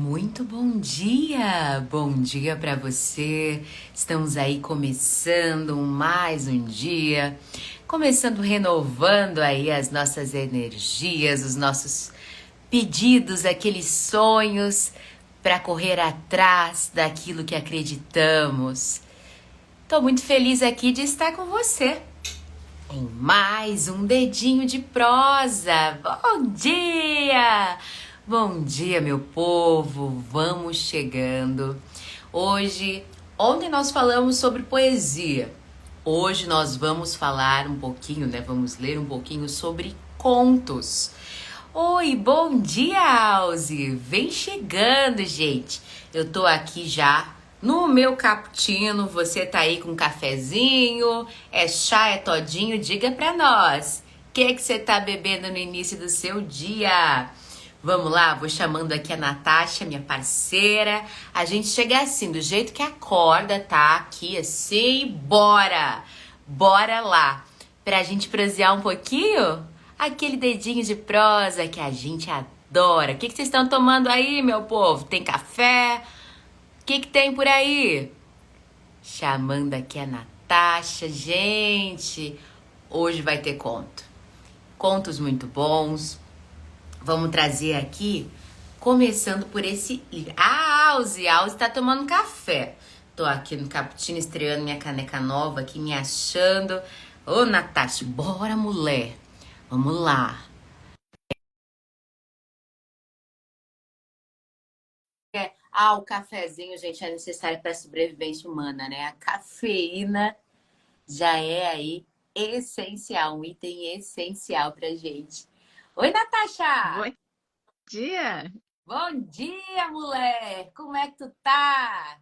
Muito bom dia para você. Estamos aí começando mais um dia, começando renovando aí as nossas energias, os nossos pedidos, aqueles sonhos para correr atrás daquilo que acreditamos. Estou muito feliz aqui de estar com você em mais um dedinho de prosa. Bom dia! Bom dia, meu povo. Vamos chegando. Ontem nós falamos sobre poesia. Hoje nós vamos falar um pouquinho, né? Vamos ler um pouquinho sobre contos. Oi, bom dia, Alzi. Vem chegando, gente. Eu tô aqui já no meu cappuccino. Você tá aí com um cafezinho? É chá, é todinho? Diga pra nós. O que você tá bebendo no início do seu dia? Vamos lá, vou chamando aqui a Natasha, minha parceira. A gente chega assim, do jeito que acorda, tá? Aqui assim, bora! Bora lá! Pra gente prosear um pouquinho? Aquele dedinho de prosa que a gente adora. O que vocês estão tomando aí, meu povo? Tem café? O que tem por aí? Chamando aqui a Natasha. Gente, hoje vai ter conto. Contos muito bons. Vamos trazer aqui, começando por esse livro. A Alzi tá tomando café. Tô aqui no cappuccino estreando minha caneca nova aqui, me achando. Ô, Natasha, bora, mulher. Vamos lá. O cafezinho, gente, é necessário para a sobrevivência humana, né? A cafeína já é aí essencial, um item essencial pra gente. Oi, Natasha! Bom dia! Bom dia, mulher! Como é que tu tá?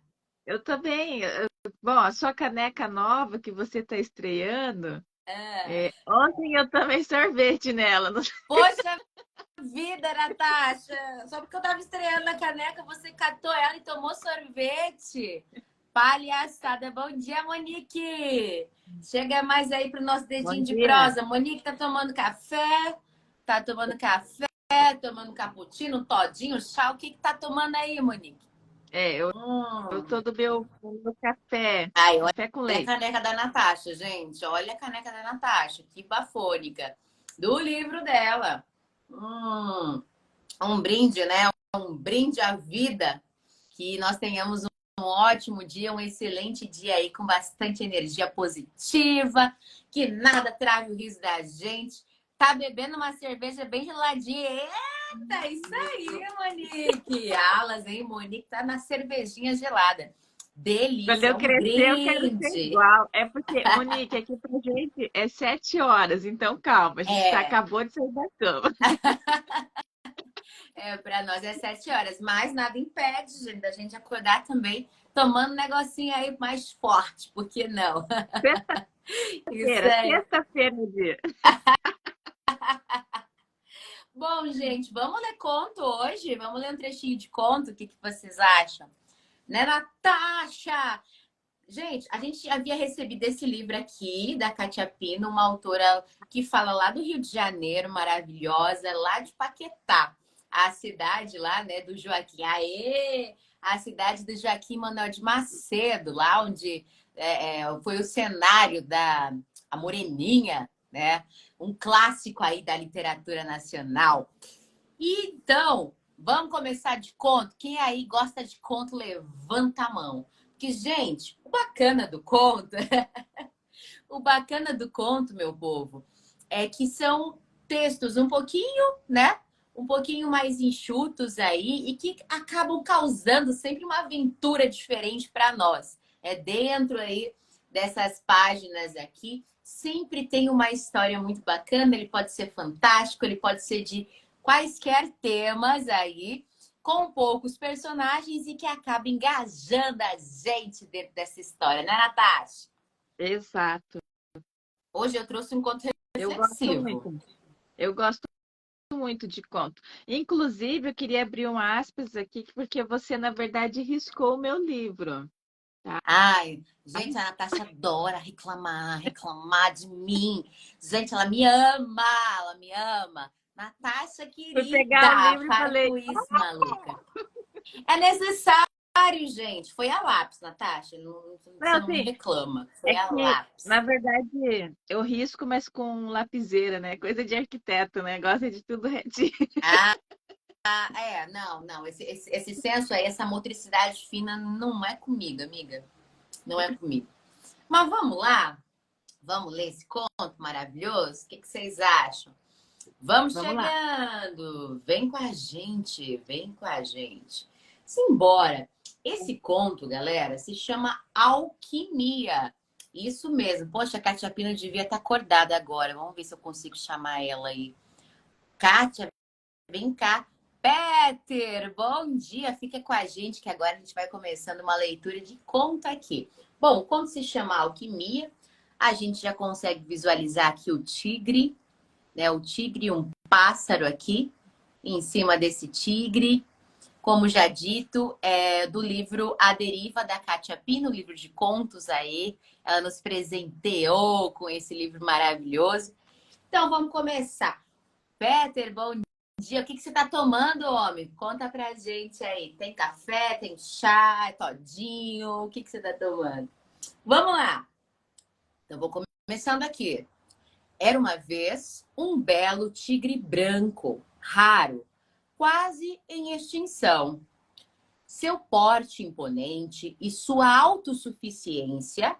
Eu também. Bom, a sua caneca nova que você está estreando, Ah, ontem eu tomei sorvete nela. poxa vida, Natasha! Só porque eu tava estreando a caneca, você catou ela e tomou sorvete? Palhaçada! Bom dia, Monique! Chega mais aí pro nosso Bom dedinho de dia. prosa. Monique tá tomando café? Tá tomando café? Tomando cappuccino, todinho, chá? O que tá tomando aí, Monique? Eu Hum. tô do meu café, Ai, olha café com a leite. caneca da Natasha, gente. Olha a caneca da Natasha, que bafônica. Do livro dela. Um brinde, né? Um brinde à vida. Que nós tenhamos um ótimo dia, um excelente dia aí, com bastante energia positiva. Que nada trave o riso da gente. Tá bebendo uma cerveja bem geladinha. Eita, isso aí, Monique. Alas, hein? Monique tá na cervejinha gelada. Quando Delícia, é eu um crescer, eu quero ser brinde. igual. É porque, Monique, aqui pra gente é 7 horas, então calma, a gente É, acabou de sair da cama. para nós é 7 horas, mas nada impede, gente, da gente acordar também tomando um negocinho aí mais forte, por que não? Isso Sexta-feira, aí. sexta-feira no dia. Bom, gente, vamos ler conto hoje? Vamos ler um trechinho de conto? O que vocês acham? Né, Natasha? Gente, a gente havia recebido esse livro aqui da Katia Pino, uma autora que fala lá do Rio de Janeiro, maravilhosa, lá de Paquetá, a cidade lá, né, do Joaquim. Aê! A cidade do Joaquim Manuel de Macedo, lá onde foi o cenário da A Moreninha, né? Um clássico aí da literatura nacional. E então, vamos começar de conto? Quem aí gosta de conto, levanta a mão. Porque, gente, o bacana do conto, o bacana do conto, meu povo, é que são textos um pouquinho, né? Um pouquinho mais enxutos aí e que acabam causando sempre uma aventura diferente para nós. É dentro aí dessas páginas aqui, sempre tem uma história muito bacana, ele pode ser fantástico, ele pode ser de quaisquer temas aí, com poucos personagens e que acaba engajando a gente dentro dessa história, né, Natasha? Exato. Hoje eu trouxe um conto Eu gosto reflexivo. muito. Eu gosto muito de conto. Inclusive, eu queria abrir um aspas aqui, porque você, na verdade, riscou o meu livro, tá? Ai, gente, a Natasha adora reclamar, reclamar de mim. Gente, ela me ama, ela me ama. Natasha Fui pegar o querida, livro e para falei, com isso, maluca. É necessário, gente. Foi a lápis, Natasha. Não, Você não me assim, reclama. é Foi a que, lápis. na verdade, eu risco, mas com lapiseira, né? Coisa de arquiteto, né? Gosta de tudo retinho. Ah, não, não. Esse senso aí, essa motricidade fina não é comigo, amiga. Não é comigo. Mas vamos lá? Vamos ler esse conto maravilhoso? O que vocês acham? Vamos Vamos lá. chegando! Vem com a gente, vem com a gente. Simbora! Esse conto, galera, se chama Alquimia. Isso mesmo. Poxa, a Katia Pina devia estar acordada agora. Vamos ver se eu consigo chamar ela aí. Kátia, vem cá. Peter, bom dia. Fica com a gente que agora a gente vai começando uma leitura de conto aqui. Bom, o conto se chama Alquimia. A gente já consegue visualizar aqui o tigre, né? O tigre, um pássaro aqui em cima desse tigre. Como já dito, é do livro A Deriva, da Katia Pino, livro de contos aí. Ela nos presenteou com esse livro maravilhoso. Então, vamos começar. Peter, bom dia. O que você está tomando, homem? Conta pra gente aí. Tem café, tem chá, é todinho? O que você está tomando? Vamos lá. Então, vou começando aqui. Era uma vez um belo tigre branco, raro, quase em extinção. Seu porte imponente e sua autossuficiência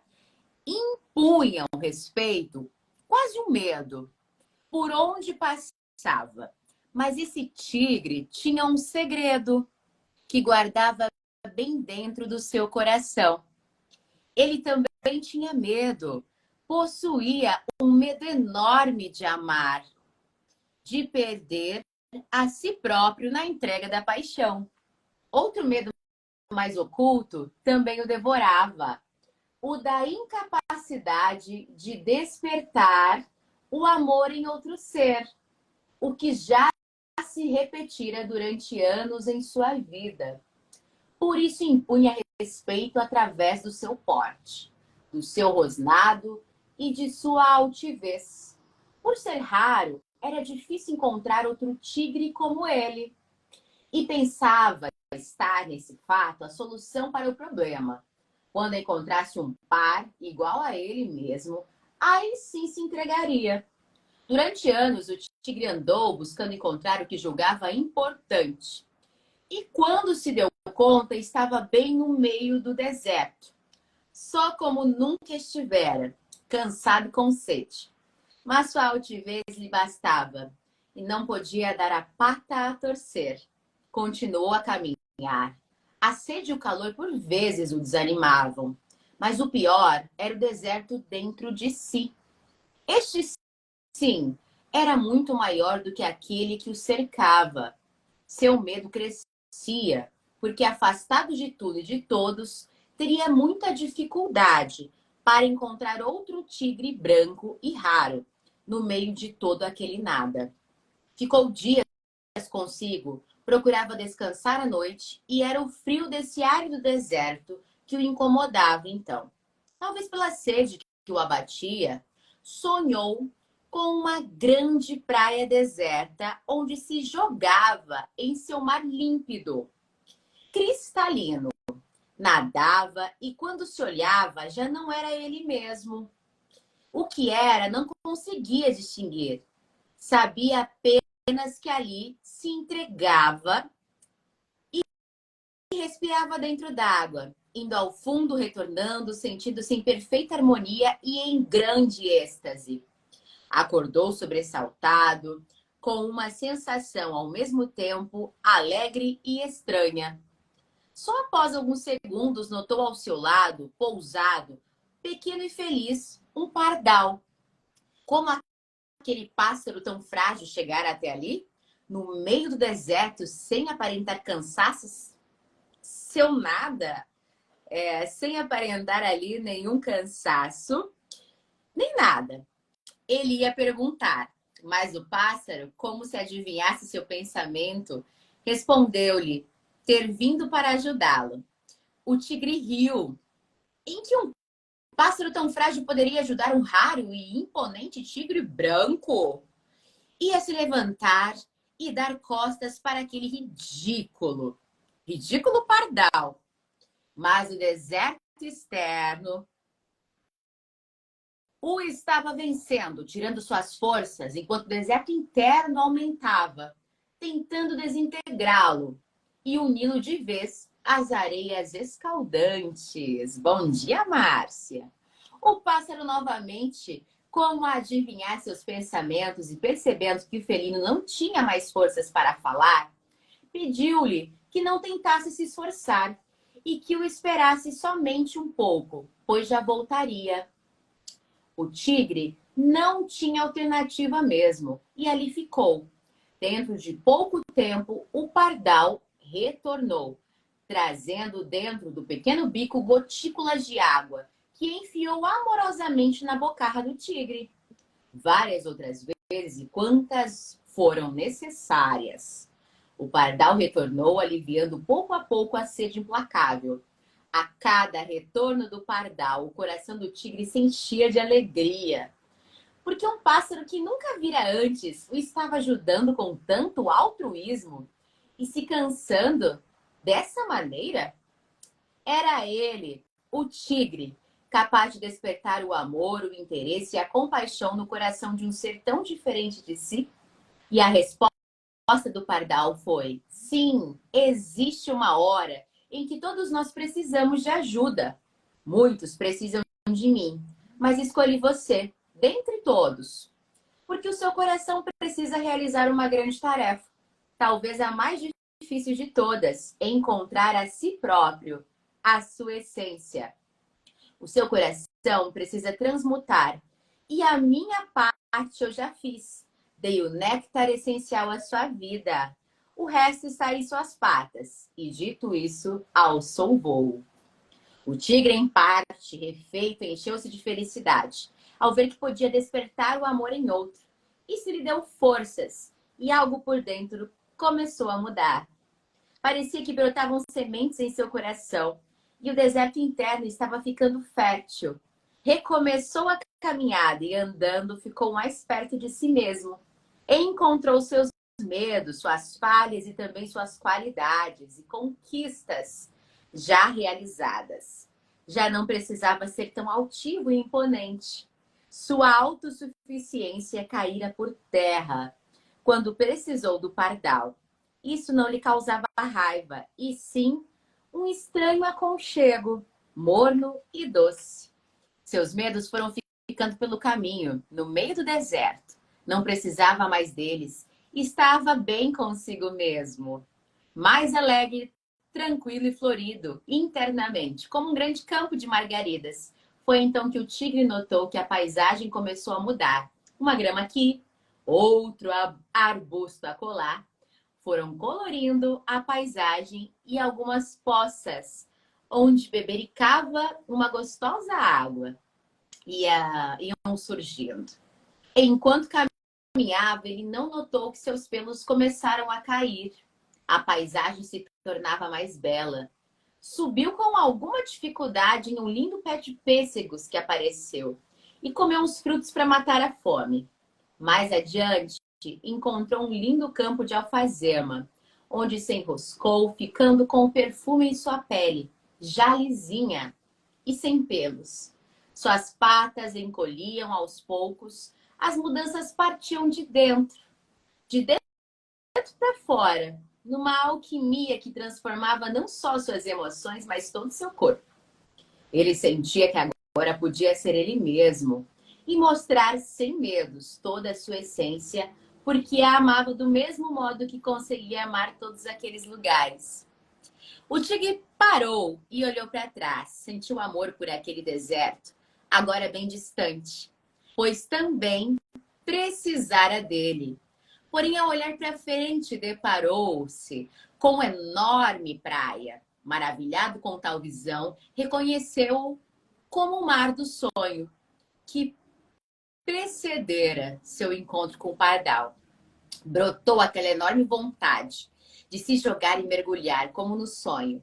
impunham respeito, quase um medo, por onde passava. Mas esse tigre tinha um segredo que guardava bem dentro do seu coração. Ele também tinha medo, possuía um medo enorme de amar, de perder a si próprio na entrega da paixão. Outro medo mais oculto também o devorava, o da incapacidade de despertar o amor em outro ser, o que já se repetira durante anos em sua vida. Por isso impunha respeito através do seu porte, do seu rosnado e de sua altivez. Por ser raro, era difícil encontrar outro tigre como ele. E pensava estar nesse fato a solução para o problema. Quando encontrasse um par igual a ele mesmo, aí sim se entregaria. Durante anos, o tigre andou buscando encontrar o que julgava importante. E quando se deu conta, estava bem no meio do deserto. Só como nunca estivera, cansado com sede. Mas sua altivez lhe bastava e não podia dar a pata a torcer. Continuou a caminhar. A sede e o calor por vezes o desanimavam, mas o pior era o deserto dentro de si. Este, sim, era muito maior do que aquele que o cercava. Seu medo crescia, porque afastado de tudo e de todos, teria muita dificuldade para encontrar outro tigre branco e raro no meio de todo aquele nada. Ficou dias consigo, procurava descansar à noite e era o frio desse árido deserto que o incomodava então. Talvez pela sede que o abatia, sonhou com uma grande praia deserta onde se jogava em seu mar límpido, cristalino. Nadava e quando se olhava já não era ele mesmo. O que era não conseguia distinguir. Sabia apenas que ali se entregava e respirava dentro d'água, indo ao fundo, retornando, sentindo-se em perfeita harmonia e em grande êxtase. Acordou sobressaltado, com uma sensação ao mesmo tempo alegre e estranha. Só após alguns segundos notou ao seu lado, pousado, pequeno e feliz, um pardal. Como aquele pássaro tão frágil chegara até ali, no meio do deserto, sem aparentar cansaço, seu nada, sem aparentar ali nenhum cansaço, nem nada. Ele ia perguntar, mas o pássaro, como se adivinhasse seu pensamento, respondeu-lhe ter vindo para ajudá-lo. O tigre riu. Em que um pássaro tão frágil poderia ajudar um raro e imponente tigre branco? Ia se levantar e dar costas para aquele ridículo. ridículo pardal. Mas o deserto externo o estava vencendo, tirando suas forças, enquanto o deserto interno aumentava, tentando desintegrá-lo e uni-lo de vez às areias escaldantes. Bom dia, Márcia! O pássaro novamente, como a adivinhar seus pensamentos e percebendo que o felino não tinha mais forças para falar, pediu-lhe que não tentasse se esforçar e que o esperasse somente um pouco, pois já voltaria. O tigre não tinha alternativa mesmo e ali ficou. Dentro de pouco tempo, o pardal retornou, trazendo dentro do pequeno bico gotículas de água, que enfiou amorosamente na bocarra do tigre. Várias outras vezes e quantas foram necessárias. O pardal retornou, aliviando pouco a pouco a sede implacável. A cada retorno do pardal, o coração do tigre se enchia de alegria, porque um pássaro que nunca vira antes o estava ajudando com tanto altruísmo e se cansando dessa maneira. Era ele, o tigre, capaz de despertar o amor, o interesse e a compaixão no coração de um ser tão diferente de si? E a resposta do pardal foi: sim, existe uma hora em que todos nós precisamos de ajuda. Muitos precisam de mim, mas escolhi você, dentre todos, porque o seu coração precisa realizar uma grande tarefa, talvez a mais difícil de todas: encontrar a si próprio, a sua essência. O seu coração precisa transmutar, e a minha parte eu já fiz. Dei o néctar essencial à sua vida. O resto está em suas patas. E dito isso, alçou o voo. O tigre, em parte, refeito, encheu-se de felicidade ao ver que podia despertar o amor em outro. Isso lhe deu forças e algo por dentro começou a mudar. Parecia que brotavam sementes em seu coração e o deserto interno estava ficando fértil. Recomeçou a caminhada e andando ficou mais perto de si mesmo. Encontrou seus medos, suas falhas e também suas qualidades e conquistas já realizadas. Já não precisava ser tão altivo e imponente. Sua autossuficiência caíra por terra quando precisou do pardal. Isso não lhe causava raiva, e sim um estranho aconchego, morno e doce. Seus medos foram ficando pelo caminho, no meio do deserto. Não precisava mais deles. Estava bem consigo mesmo. Mais alegre, tranquilo e florido internamente, como um grande campo de margaridas. Foi então que o tigre notou que a paisagem começou a mudar. Uma grama aqui, outro arbusto acolá, foram colorindo a paisagem e algumas poças, onde bebericava uma gostosa água. Iam surgindo. Enquanto caminhava, ele não notou que seus pelos começaram a cair. A paisagem se tornava mais bela. Subiu com alguma dificuldade em um lindo pé de pêssegos que apareceu e comeu uns frutos para matar a fome. Mais adiante, encontrou um lindo campo de alfazema, onde se enroscou, ficando com o perfume em sua pele, já lisinha e sem pelos. Suas patas encolhiam aos poucos, as mudanças partiam de dentro para fora, numa alquimia que transformava não só suas emoções, mas todo o seu corpo. Ele sentia que agora podia ser ele mesmo e mostrar sem medos toda a sua essência, porque a amava do mesmo modo que conseguia amar todos aqueles lugares. O tigre parou e olhou para trás, sentiu amor por aquele deserto, agora bem distante, pois também precisara dele. Porém, ao olhar para frente, deparou-se com uma enorme praia. Maravilhado com tal visão, reconheceu como o mar do sonho que precedera seu encontro com o pardal. Brotou aquela enorme vontade de se jogar e mergulhar, como no sonho.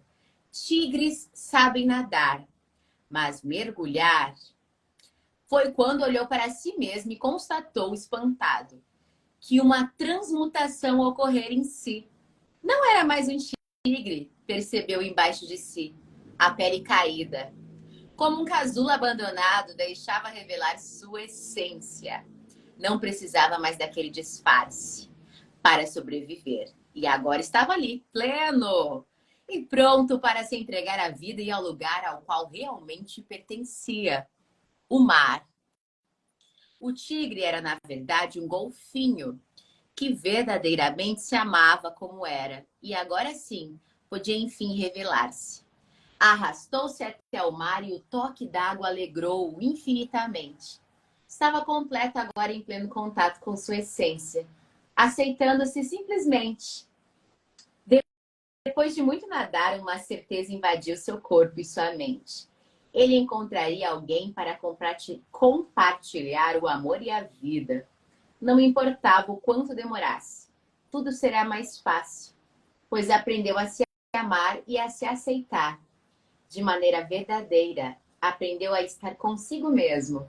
Tigres sabem nadar, mas mergulhar foi quando olhou para si mesmo e constatou, espantado, que uma transmutação ocorrera em si. Não era mais um tigre percebeu embaixo de si, a pele caída. Como um casulo abandonado, deixava revelar sua essência. Não precisava mais daquele disfarce para sobreviver. E agora estava ali, pleno e pronto para se entregar à vida e ao lugar ao qual realmente pertencia, o mar. O tigre era, na verdade, um golfinho que verdadeiramente se amava como era. E agora sim, podia enfim revelar-se. Arrastou-se até o mar e o toque d'água alegrou-o infinitamente. Estava completo agora em pleno contato com sua essência, aceitando-se simplesmente. Depois de muito nadar, uma certeza invadiu seu corpo e sua mente. Ele encontraria alguém para compartilhar o amor e a vida. Não importava o quanto demorasse. Tudo será mais fácil, pois aprendeu a se amar e a se aceitar de maneira verdadeira. Aprendeu a estar consigo mesmo.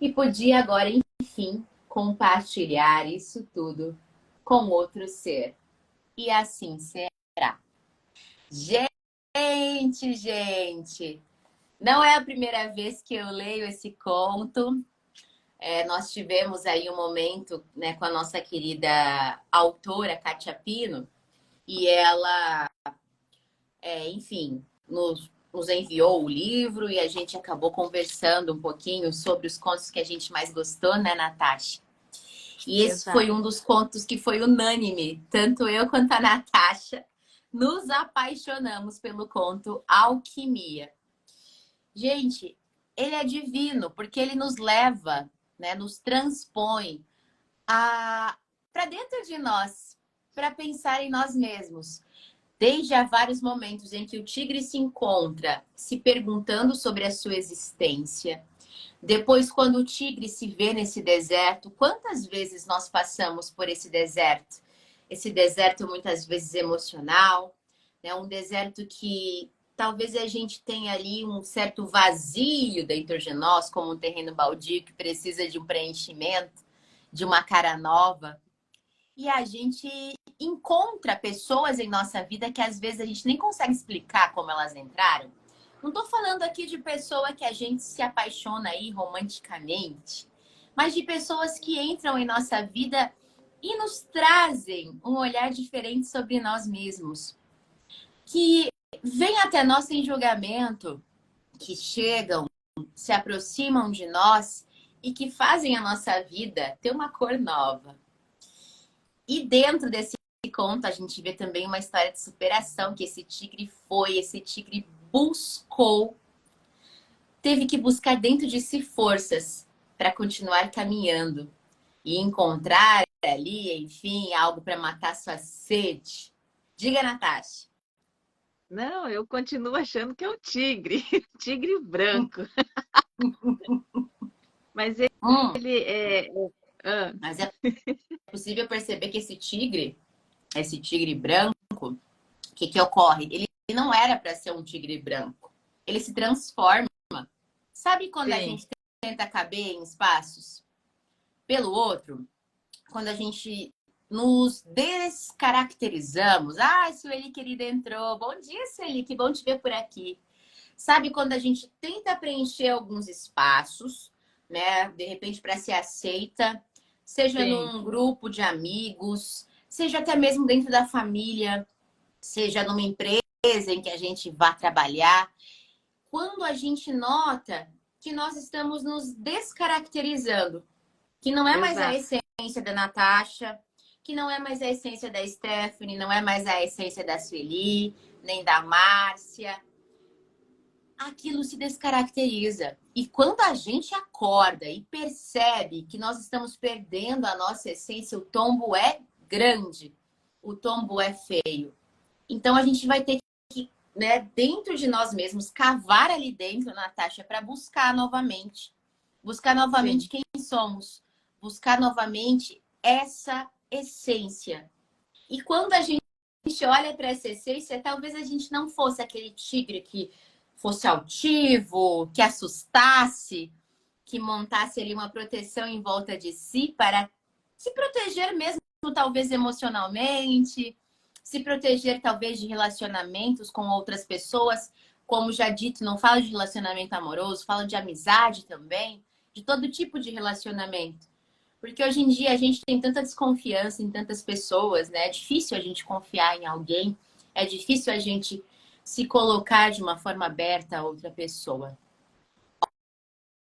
E podia agora, enfim, compartilhar isso tudo com outro ser. E assim será. Gente, não é a primeira vez que eu leio esse conto. Nós tivemos aí um momento, né, com a nossa querida autora, Kátia Pino, e ela, enfim, nos enviou o livro e a gente acabou conversando um pouquinho sobre os contos que a gente mais gostou, né, Natasha? E esse Exato. foi um dos contos que foi unânime. Tanto eu quanto a Natasha nos apaixonamos pelo conto Alquimia. Gente, ele é divino, porque ele nos leva, né, nos transpõe para dentro de nós, para pensar em nós mesmos. Desde há vários momentos em que o tigre se encontra se perguntando sobre a sua existência. Depois, quando o tigre se vê nesse deserto, quantas vezes nós passamos por esse deserto? Esse deserto muitas vezes emocional, né? Um deserto que talvez a gente tenha ali um certo vazio dentro de nós, como um terreno baldio que precisa de um preenchimento, de uma cara nova. E a gente encontra pessoas em nossa vida que às vezes a gente nem consegue explicar como elas entraram. Não estou falando aqui de pessoa que a gente se apaixona aí romanticamente, mas de pessoas que entram em nossa vida e nos trazem um olhar diferente sobre nós mesmos, que vêm até nós sem julgamento, que chegam, se aproximam de nós e que fazem a nossa vida ter uma cor nova. E dentro desse conto, a gente vê também uma história de superação, que esse tigre buscou, teve que buscar dentro de si forças para continuar caminhando e encontrar ali, enfim, algo para matar sua sede. Diga, Natasha. Não, eu continuo achando que é o tigre, tigre branco. Mas Hum, ele é. Ah, mas é possível perceber que esse tigre branco, o que ocorre? Ele não era para ser um tigre branco. Ele se transforma. Sabe quando a sim, gente tenta caber em espaços pelo outro? Quando a gente nos descaracterizamos. Ah, Sueli querida entrou. Bom dia, Sueli, que bom te ver por aqui. Sabe quando a gente tenta preencher alguns espaços, né? De repente para ser aceita, seja sim, num grupo de amigos, seja até mesmo dentro da família, seja numa empresa em que a gente vá trabalhar. Quando a gente nota que nós estamos nos descaracterizando, que não é mais a exato. essência da Natasha, que não é mais a essência da Stephanie, não é mais a essência da Sueli, nem da Márcia. Aquilo se descaracteriza. E quando a gente acorda e percebe que nós estamos perdendo a nossa essência, o tombo é grande, o tombo é feio. Então a gente vai ter que, né, dentro de nós mesmos, cavar ali dentro, Natasha, para buscar novamente Sim, quem somos, buscar novamente essa essência. E quando a gente olha para essa essência, talvez a gente não fosse aquele tigre que fosse altivo, que assustasse, que montasse ali uma proteção em volta de si para se proteger mesmo, talvez emocionalmente, se proteger talvez de relacionamentos com outras pessoas. Como já dito, não falo de relacionamento amoroso, falo de amizade também, de todo tipo de relacionamento. Porque hoje em dia a gente tem tanta desconfiança em tantas pessoas, né? É difícil a gente confiar em alguém, é difícil a gente se colocar de uma forma aberta a outra pessoa.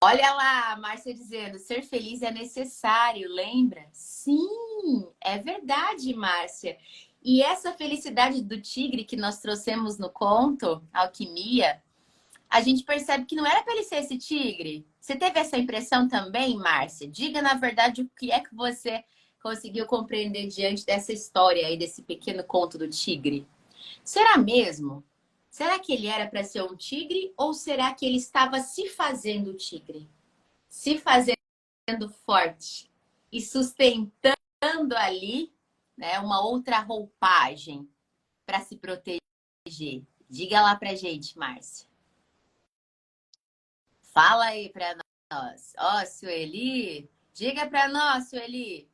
Olha lá, a Márcia dizendo, ser feliz é necessário, lembra? Sim, é verdade, Márcia. E essa felicidade do tigre que nós trouxemos no conto, Alquimia, a gente percebe que não era para ele ser esse tigre. Você teve essa impressão também, Márcia? Diga, na verdade, o que é que você conseguiu compreender diante dessa história aí, desse pequeno conto do tigre. Será mesmo? Será que ele era para ser um tigre ou será que ele estava se fazendo tigre? Se fazendo forte e sustentando ali, né, uma outra roupagem para se proteger. Diga lá pra gente, Márcia. Fala aí para nós. Ó, Sueli, diga para nós, Sueli.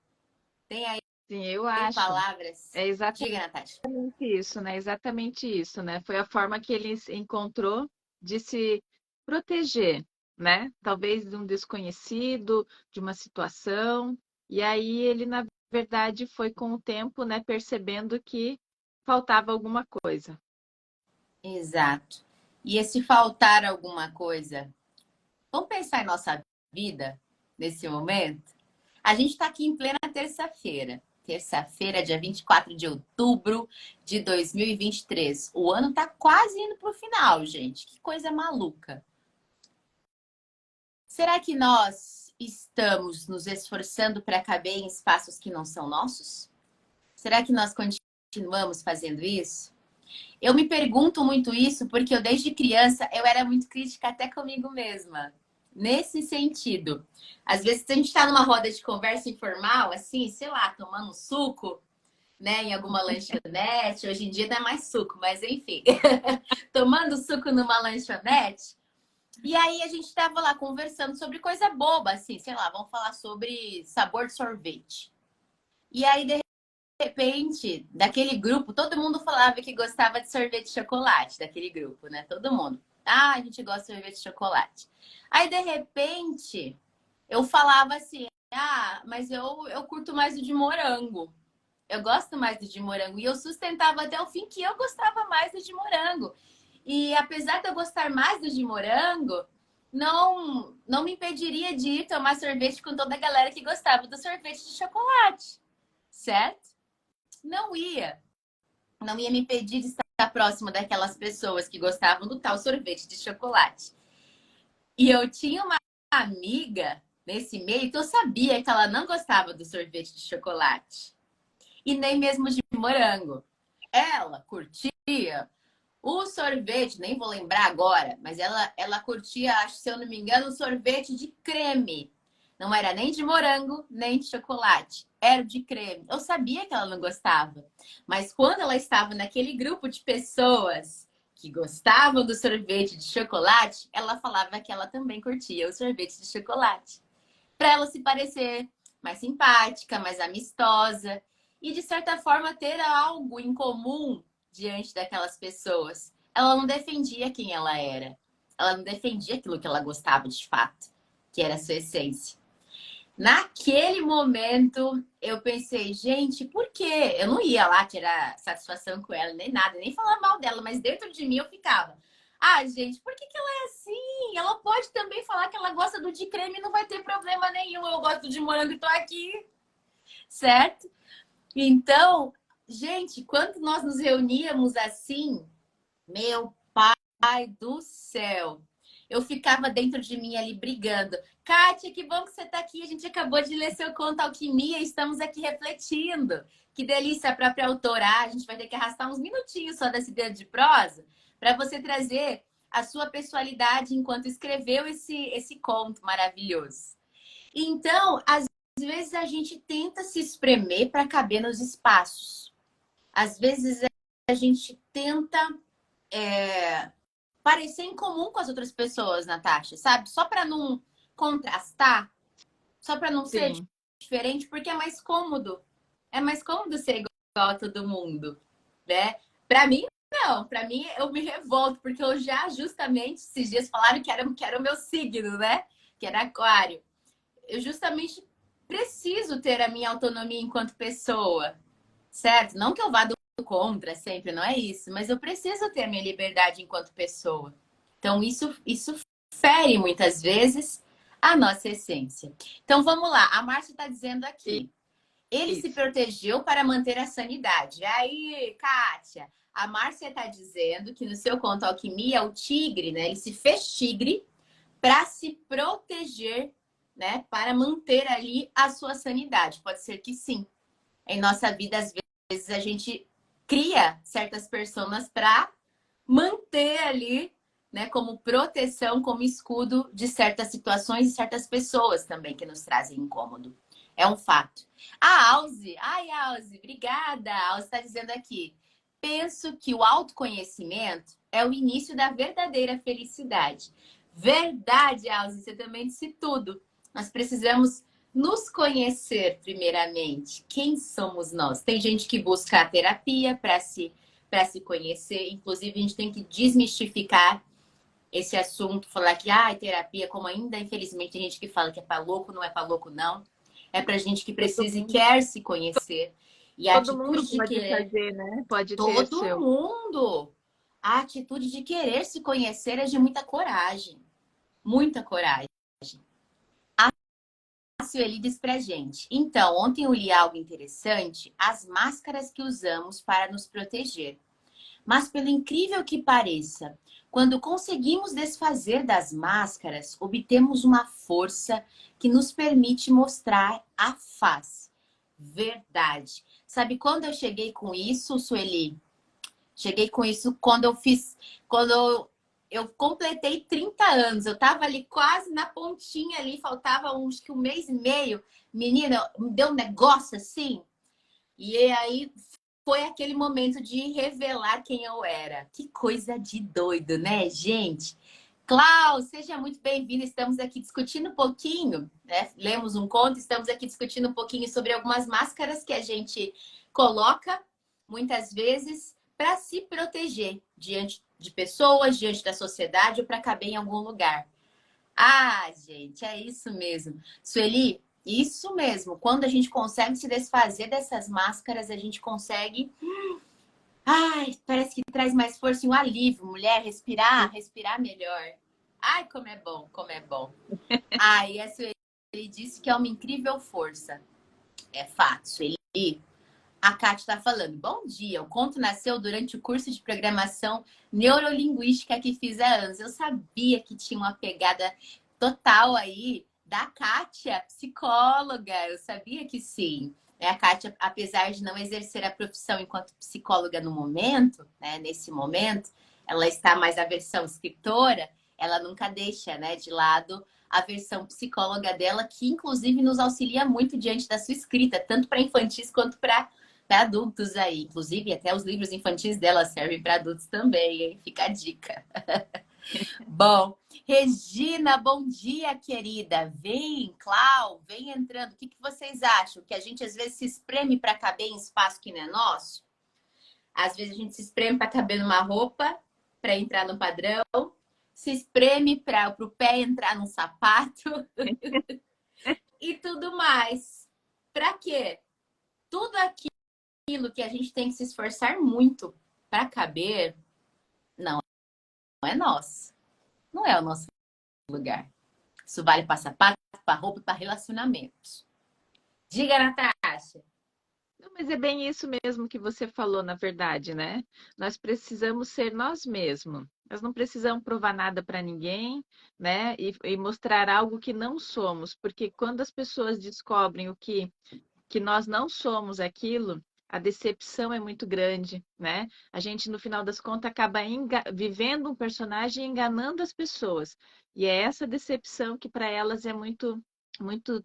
Tem aí Sim, eu acho. palavras? É exatamente Diga, Natasha. isso, né? Exatamente isso, né? Foi a forma que ele encontrou de se proteger, né? Talvez de um desconhecido, de uma situação. E aí ele, na verdade, foi com o tempo, né, percebendo que faltava alguma coisa. Exato. E se faltar alguma coisa, vamos pensar em nossa vida nesse momento? A gente está aqui em plena terça-feira. Terça-feira, dia 24 de outubro de 2023. O ano tá quase indo pro final, gente. Que coisa maluca. Será que nós estamos nos esforçando para caber em espaços que não são nossos? Será que nós continuamos fazendo isso? Eu me pergunto muito isso porque eu, desde criança, eu era muito crítica até comigo mesma. Nesse sentido. Às vezes, se a gente está numa roda de conversa informal, assim, sei lá, tomando um suco, né, em alguma lanchonete. Hoje em dia não é mais suco, mas enfim. Tomando suco numa lanchonete. E aí a gente estava lá conversando sobre coisa boba, assim, sei lá, vamos falar sobre sabor de sorvete. E aí, de repente, daquele grupo, todo mundo falava que gostava de sorvete de chocolate, daquele grupo, né? Todo mundo. Ah, a gente gosta de sorvete de chocolate. Aí, de repente, eu falava assim, ah, mas eu curto mais o de morango. Eu gosto mais do de morango. E eu sustentava até o fim que eu gostava mais do de morango. E apesar de eu gostar mais do de morango, não me impediria de ir tomar sorvete com toda a galera que gostava do sorvete de chocolate. Certo? Não ia. Não ia me impedir de estar próximo daquelas pessoas que gostavam do tal sorvete de chocolate. E eu tinha uma amiga nesse meio que eu sabia que ela não gostava do sorvete de chocolate. E nem mesmo de morango. Ela curtia o sorvete, nem vou lembrar agora, mas ela curtia, acho, se eu não me engano, o sorvete de creme. Não era nem de morango, nem de chocolate. Era de creme. Eu sabia que ela não gostava. Mas quando ela estava naquele grupo de pessoas que gostavam do sorvete de chocolate, ela falava que ela também curtia o sorvete de chocolate. Para ela se parecer mais simpática, mais amistosa e, de certa forma, ter algo em comum diante daquelas pessoas. Ela não defendia quem ela era. Ela não defendia aquilo que ela gostava de fato, que era a sua essência. Naquele momento, eu pensei, gente, por quê? Eu não ia lá tirar satisfação com ela, nem nada, nem falar mal dela, mas dentro de mim eu ficava. Ah, gente, por que ela é assim? Ela pode também falar que ela gosta do de creme e não vai ter problema nenhum. Eu gosto de morango e tô aqui, certo? Então, gente, quando nós nos reuníamos assim, meu pai do céu, eu ficava dentro de mim ali brigando. Kátia, que bom que você está aqui. A gente acabou de ler seu conto Alquimia e estamos aqui refletindo. Que delícia, a própria autora. A gente vai ter que arrastar uns minutinhos só desse dedo de prosa para você trazer a sua personalidade enquanto escreveu esse conto maravilhoso. Então, às vezes a gente tenta se espremer para caber nos espaços. Às vezes a gente tenta parecer em comum com as outras pessoas, Natasha, sabe? Só para não contrastar, só para não ser Sim. diferente, porque é mais cômodo. É mais cômodo ser igual a todo mundo. né? Para mim, não. Para mim, eu me revolto, porque eu já justamente, esses dias falaram que era o meu signo, né? Que era aquário. Eu justamente preciso ter a minha autonomia enquanto pessoa, certo? Não que eu vá do contra sempre, não é isso, mas eu preciso ter a minha liberdade enquanto pessoa. Então, isso fere muitas vezes a nossa essência. Então, vamos lá. A Márcia está dizendo aqui. Ele se Isso. protegeu para manter a sanidade. Aí, Kátia, a Márcia está dizendo que no seu conto Alquimia, o tigre, né? Ele se fez tigre para se proteger, né? Para manter ali a sua sanidade. Pode ser que sim. Em nossa vida, às vezes, a gente cria certas pessoas para manter ali, né? Como proteção, como escudo de certas situações e certas pessoas também que nos trazem incômodo. É um fato. A Alze, ai, Alze, obrigada. A Alze está dizendo aqui. Penso que o autoconhecimento é o início da verdadeira felicidade. Verdade, Alze, você também disse tudo. Nós precisamos nos conhecer primeiramente. Quem somos nós? Tem gente que busca a terapia para se conhecer. Inclusive, a gente tem que desmistificar esse assunto, falar que terapia, como ainda, infelizmente, tem gente que fala que é para louco, não é para louco, não. É para gente que Todo precisa e mundo, quer se conhecer. E a todo mundo atitude de pode querer, fazer, né? Pode ter todo seu. mundo, a atitude de querer se conhecer é de muita coragem. Muita coragem. A Sueli diz pra gente. Então, ontem eu li algo interessante, as máscaras que usamos para nos proteger. Mas, pelo incrível que pareça, quando conseguimos desfazer das máscaras, obtemos uma força que nos permite mostrar a face. Verdade. Sabe quando eu cheguei com isso, Sueli? Cheguei com isso quando eu completei 30 anos. Eu tava ali quase na pontinha ali, faltava acho que um mês e meio. Menina, me deu um negócio assim. E aí foi aquele momento de revelar quem eu era. Que coisa de doido, né, gente? Clau, seja muito bem-vinda. Estamos aqui discutindo um pouquinho, né? Lemos um conto, estamos aqui discutindo um pouquinho sobre algumas máscaras que a gente coloca, muitas vezes, para se proteger diante de pessoas, diante da sociedade ou para caber em algum lugar. Ah, gente, é isso mesmo. Sueli, isso mesmo. Quando a gente consegue se desfazer dessas máscaras, a gente consegue. Ai, parece que traz mais força e um alívio, mulher. Respirar melhor. Ai, como é bom, como é bom. Ai, a Sueli disse que é uma incrível força. É fato, Sueli. A Kátia está falando. Bom dia, o conto nasceu durante o curso de programação neurolinguística que fiz há anos. Eu sabia que tinha uma pegada total aí da Kátia, psicóloga. Eu sabia que sim. A Kátia, apesar de não exercer a profissão enquanto psicóloga no momento, né, nesse momento, ela está mais na versão escritora, ela nunca deixa, né, de lado a versão psicóloga dela, que inclusive nos auxilia muito diante da sua escrita, tanto para infantis quanto para adultos aí. Inclusive, até os livros infantis dela servem para adultos também, hein? Fica a dica. Bom, Regina, bom dia, querida. Vem, Clau, vem entrando. O que vocês acham? Que a gente às vezes se espreme para caber em espaço que não é nosso? Às vezes a gente se espreme para caber numa roupa, para entrar no padrão, se espreme para o pé entrar num sapato e tudo mais. Para quê? Tudo aquilo que a gente tem que se esforçar muito para caber, não é nosso. Não é o nosso lugar. Isso vale para sapato, para roupa e para relacionamentos. Diga, Natasha. Não, mas é bem isso mesmo que você falou, na verdade, né? Nós precisamos ser nós mesmos. Nós não precisamos provar nada para ninguém, né? E mostrar algo que não somos, porque quando as pessoas descobrem que nós não somos aquilo, a decepção é muito grande, né? A gente, no final das contas, acaba vivendo um personagem e enganando as pessoas. E é essa decepção que para elas é muito, muito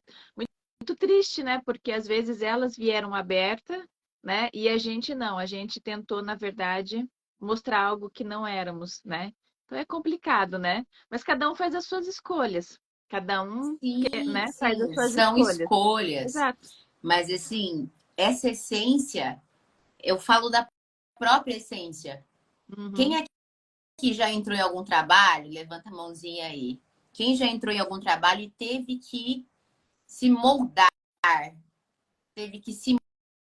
triste, né? Porque às vezes elas vieram aberta, né? E a gente não. A gente tentou, na verdade, mostrar algo que não éramos, né? Então é complicado, né? Mas cada um faz as suas escolhas. Cada um, Sim, né, faz as sim, suas são escolhas. escolhas. Exato. Mas, assim, essa essência, eu falo da própria essência. Quem aqui já entrou em algum trabalho? Levanta a mãozinha aí. Quem já entrou em algum trabalho e teve que se moldar? Teve que se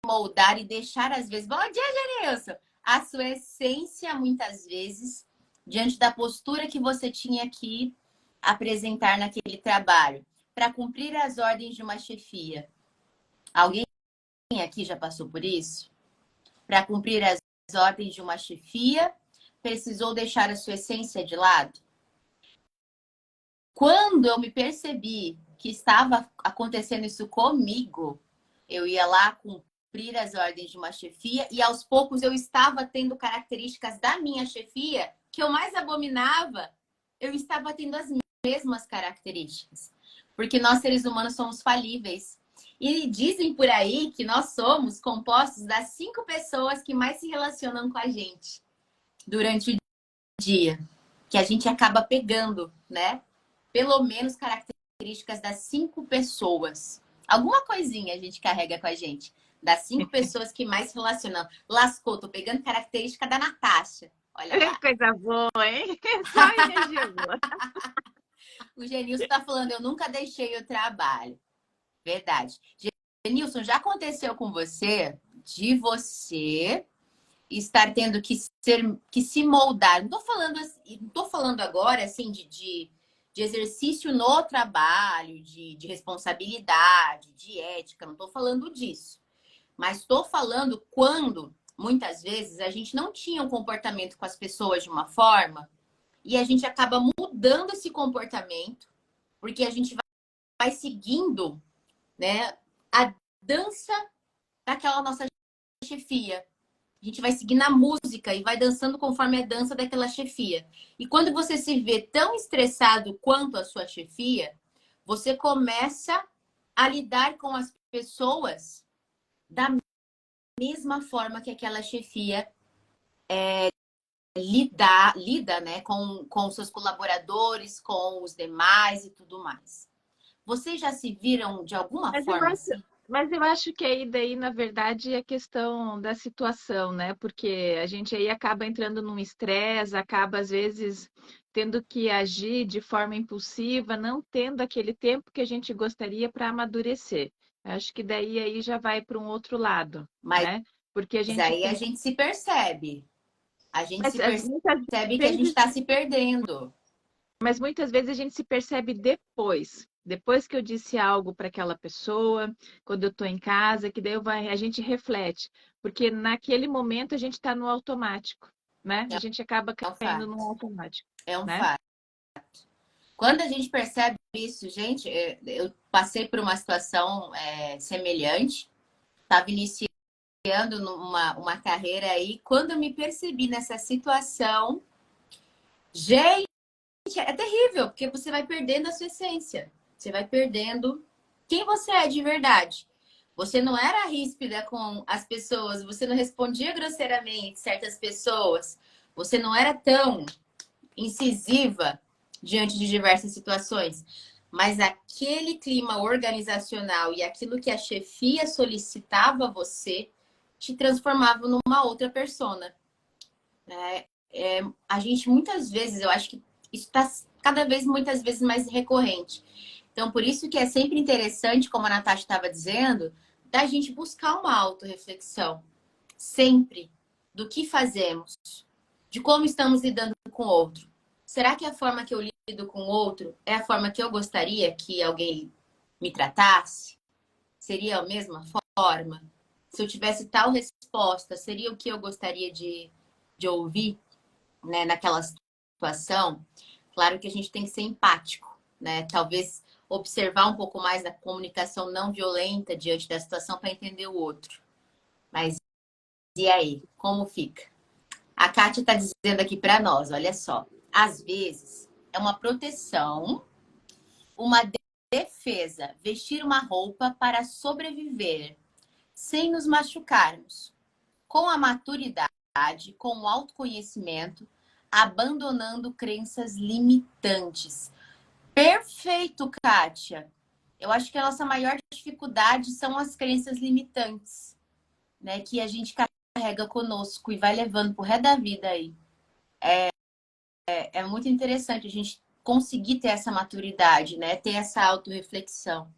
moldar e deixar, às vezes... Bom dia, Genilson! A sua essência, muitas vezes, diante da postura que você tinha que apresentar naquele trabalho, para cumprir as ordens de uma chefia. Alguém aqui já passou por isso? Para cumprir as ordens de uma chefia, precisou deixar a sua essência de lado? Quando eu me percebi que estava acontecendo isso comigo, eu ia lá cumprir as ordens de uma chefia e aos poucos eu estava tendo características da minha chefia que eu mais abominava, eu estava tendo as mesmas características. Porque nós, seres humanos, somos falíveis. E dizem por aí que nós somos compostos das 5 pessoas que mais se relacionam com a gente durante o dia. Que a gente acaba pegando, né? Pelo menos características das 5 pessoas. Alguma coisinha a gente carrega com a gente. Das 5 pessoas que mais se relacionam. Lascou, tô pegando característica da Natasha. Olha lá. Coisa boa, hein? Só energia boa. O Genilson tá falando, eu nunca deixei o trabalho. Verdade. Genilson, já aconteceu com você de você estar tendo que se moldar? Não tô falando agora assim de exercício no trabalho, de responsabilidade, de ética, não tô falando disso. Mas estou falando quando, muitas vezes, a gente não tinha um comportamento com as pessoas de uma forma e a gente acaba mudando esse comportamento porque a gente vai seguindo, né, a dança daquela nossa chefia. A gente vai seguindo a música e vai dançando conforme a dança daquela chefia. E quando você se vê tão estressado quanto a sua chefia, você começa a lidar com as pessoas da mesma forma que aquela chefia lida, né, com seus colaboradores, com os demais e tudo mais. Vocês já se viram de alguma forma assim? Mas eu acho que aí daí, na verdade, é questão da situação, né? Porque a gente aí acaba entrando num estresse, acaba, às vezes, tendo que agir de forma impulsiva, não tendo aquele tempo que a gente gostaria para amadurecer. Acho que daí aí já vai para um outro lado, Mas né? Porque a gente aí a tem... gente se percebe. A gente Mas se percebe que a gente está se perdendo. Mas muitas vezes a gente se percebe depois. Depois que eu disse algo para aquela pessoa, quando eu estou em casa, que daí a gente reflete. Porque naquele momento a gente está no automático, né? A gente acaba É um caindo no fato. automático, É um né? fato. Quando a gente percebe isso, gente, eu passei por uma situação semelhante. Estava iniciando uma carreira aí. Quando eu me percebi nessa situação, gente, é terrível, porque você vai perdendo a sua essência. Você vai perdendo quem você é de verdade. Você não era ríspida com as pessoas, você não respondia grosseiramente certas pessoas, você não era tão incisiva diante de diversas situações. Mas aquele clima organizacional e aquilo que a chefia solicitava a você te transformava numa outra persona. A gente muitas vezes, eu acho que isso está cada vez, muitas vezes mais recorrente. Então, por isso que é sempre interessante, como a Natasha estava dizendo, da gente buscar uma autorreflexão. Sempre. Do que fazemos. De como estamos lidando com o outro. Será que a forma que eu lido com o outro é a forma que eu gostaria que alguém me tratasse? Seria a mesma forma? Se eu tivesse tal resposta, seria o que eu gostaria de ouvir, né, naquela situação? Claro que a gente tem que ser empático, né? Talvez observar um pouco mais da comunicação não violenta diante da situação para entender o outro. Mas e aí? Como fica? A Kátia está dizendo aqui para nós, olha só. Às vezes é uma proteção, uma defesa, vestir uma roupa para sobreviver, sem nos machucarmos. Com a maturidade, com o autoconhecimento, abandonando crenças limitantes. Perfeito, Kátia. Eu acho que a nossa maior dificuldade são as crenças limitantes, né? Que a gente carrega conosco e vai levando pro resto da vida aí. É muito interessante a gente conseguir ter essa maturidade, né? Ter essa autorreflexão.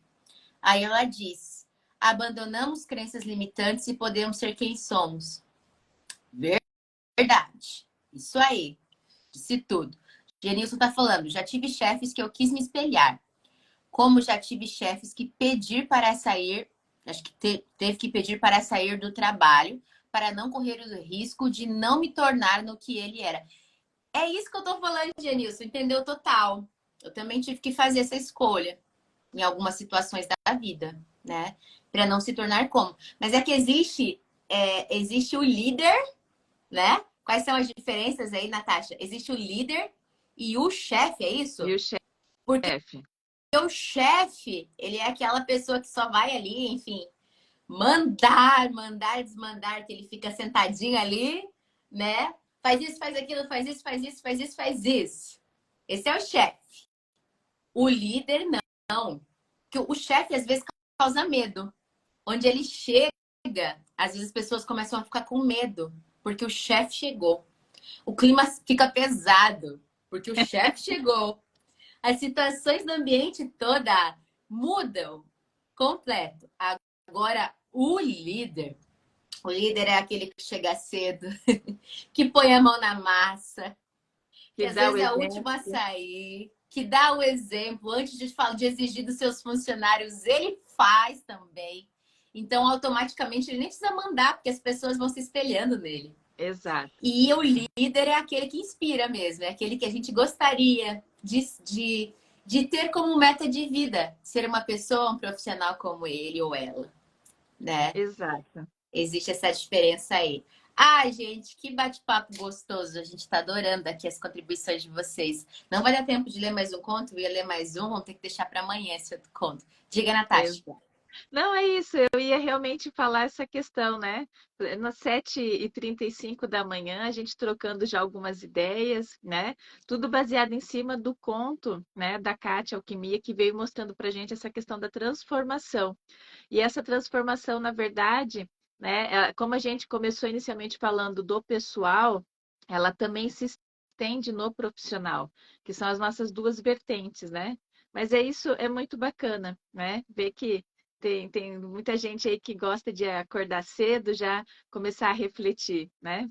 Aí ela diz: abandonamos crenças limitantes e podemos ser quem somos. Verdade. Isso aí. Disse tudo. Genilson tá falando: já tive chefes que eu quis me espelhar. Como já tive chefes que pedir para sair, acho que teve que pedir para sair do trabalho para não correr o risco de não me tornar no que ele era. É isso que eu tô falando, Genilson, entendeu? Total. Eu também tive que fazer essa escolha em algumas situações da vida, né? Para não se tornar como. Mas é que existe o líder, né? Quais são as diferenças aí, Natasha? Existe o líder e o chefe, é E isso? o Porque chefe? o chefe, ele é aquela pessoa que só vai ali, enfim, mandar, mandar, desmandar, que ele fica sentadinho ali, né? Faz isso, faz aquilo, faz isso, faz isso, faz isso, faz isso. Esse é o chefe. O líder, não. Porque o chefe, às vezes, causa medo. Onde ele chega, às vezes as pessoas começam a ficar com medo, porque o chefe chegou. O clima fica pesado, porque o chefe chegou. As situações do ambiente toda mudam completo. Agora, o líder é aquele que chega cedo, que põe a mão na massa, que Que às dá o vezes é o exemplo. último a sair, que dá o exemplo, antes de exigir dos seus funcionários, ele faz também. Então, automaticamente, ele nem precisa mandar, porque as pessoas vão se espelhando nele. Exato. E o líder é aquele que inspira mesmo, é aquele que a gente gostaria de ter como meta de vida, ser uma pessoa, um profissional como ele ou ela, né? Exato. Existe essa diferença aí. Ai, gente, que bate-papo gostoso. A gente está adorando aqui as contribuições de vocês. Não vai dar tempo de ler mais um conto? Eu ia ler mais um, vamos ter que deixar para amanhã esse outro conto. Diga, Natasha. Exato. Não, é isso, eu ia realmente falar essa questão, né? Nas 7h35 da manhã, a gente trocando já algumas ideias, né? Tudo baseado em cima do conto, né, da Kátia Alquimia, que veio mostrando para a gente essa questão da transformação. E essa transformação, na verdade, né, como a gente começou inicialmente falando do pessoal, ela também se estende no profissional, que são as nossas duas vertentes, né? Mas é isso, é muito bacana, né? Ver que tem muita gente aí que gosta de acordar cedo, já começar a refletir, né?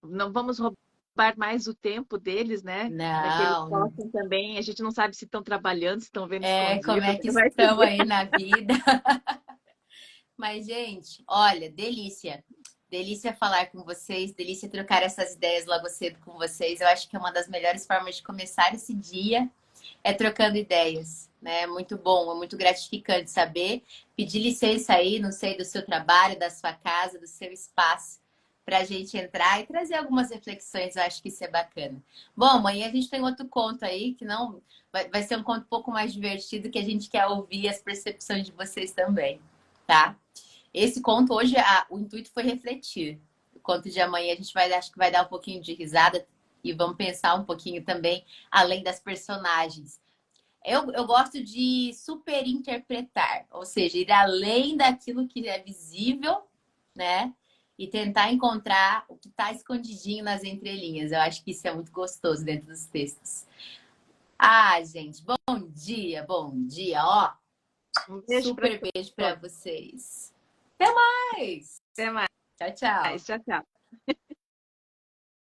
Não vamos roubar mais o tempo deles, né? Para que eles Não, possam também. A gente não sabe se estão trabalhando, se estão vendo como escondido, é que né? Vai estão saber. aí na vida? Mas, gente, olha, delícia. Delícia falar com vocês, delícia trocar essas ideias logo cedo com vocês. Eu acho que é uma das melhores formas de começar esse dia é trocando ideias, né? É muito bom, é muito gratificante saber. Pedir licença aí, não sei, do seu trabalho, da sua casa, do seu espaço, para a gente entrar e trazer algumas reflexões. Eu acho que isso é bacana. Bom, amanhã a gente tem outro conto aí que não vai ser um conto um pouco mais divertido que a gente quer ouvir as percepções de vocês também, tá? Esse conto hoje, o intuito foi refletir. O conto de amanhã a gente acho que vai dar um pouquinho de risada e vamos pensar um pouquinho também além das personagens. Eu gosto de superinterpretar, ou seja, ir além daquilo que é visível, né? E tentar encontrar o que está escondidinho nas entrelinhas. Eu acho que isso é muito gostoso dentro dos textos. Ah, gente, bom dia, ó. Um beijo para Super beijo para todos. vocês. Até mais. Até mais. Tchau, tchau. Tchau, tchau.